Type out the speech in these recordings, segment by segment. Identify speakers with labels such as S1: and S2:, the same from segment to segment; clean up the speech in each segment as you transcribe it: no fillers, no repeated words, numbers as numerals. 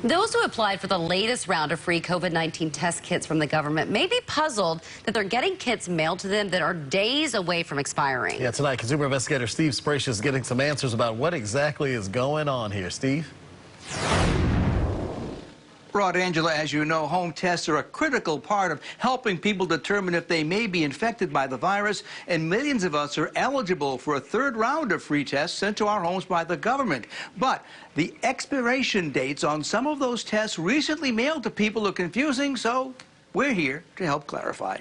S1: Those who applied for the latest round of free COVID-19 test kits from the government may be puzzled that they're getting kits mailed to them that are days away from expiring.
S2: Yeah, tonight, consumer investigator Steve Sprich is getting some answers about what exactly is going on here. Steve?
S3: Rod, Angela, as you know, home tests are a critical part of helping people determine if they may be infected by the virus, and millions of us are eligible for a third round of free tests sent to our homes by the government. But the expiration dates on some of those tests recently mailed to people are confusing, so we're here to help clarify.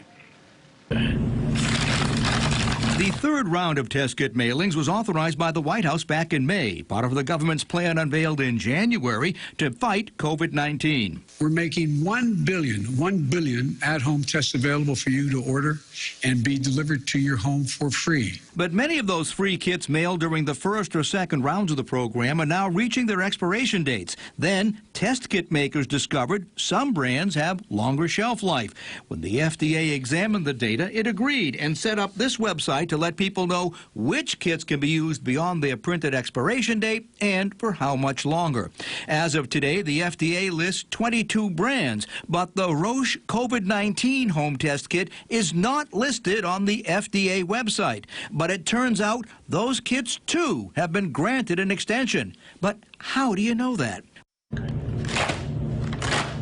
S4: The third round of test kit mailings was authorized by the White House back in May, part of the government's plan unveiled in January to fight COVID-19.
S5: We're making 1 billion at-home tests available for you to order and be delivered to your home for free.
S4: But many of those free kits mailed during the first or second rounds of the program are now reaching their expiration dates. Then, test kit makers discovered some brands have longer shelf life. When the FDA examined the data, it agreed and set up this website to let people know which kits can be used beyond their printed expiration date and for how much longer. As of today, the FDA lists 22 brands, but the Roche COVID-19 home test kit is not listed on the FDA website. But it turns out those kits, too, have been granted an extension. But how do you know that?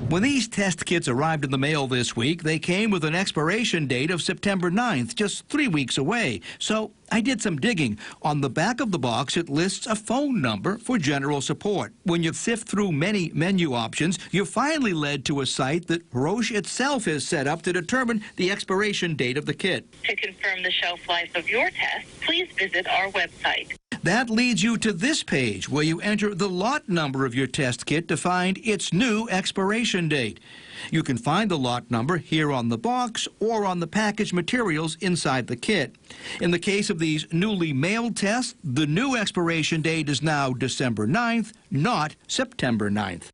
S4: When these test kits arrived in the mail this week, they came with an expiration date of September 9th, just 3 weeks away. So I did some digging. On the back of the box, it lists a phone number for general support. When you sift through many menu options, you're finally led to a site that Roche itself has set up to determine the expiration date of the kit.
S6: To confirm the shelf life of your test, please visit our website.
S4: That leads you to this page where you enter the lot number of your test kit to find its new expiration date. You can find the lot number here on the box or on the package materials inside the kit. In the case of these newly mailed tests, the new expiration date is now December 9th, not September 9th.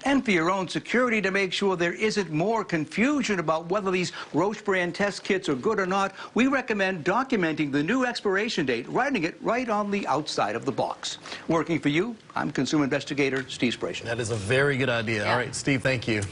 S3: And for your own security, to make sure there isn't more confusion about whether these Roche brand test kits are good or not, we recommend documenting the new expiration date, writing it right on the outside of the box. Working for you, I'm consumer investigator Steve Sprich.
S2: That is a very good idea.
S1: Yeah.
S2: All right, Steve, thank you.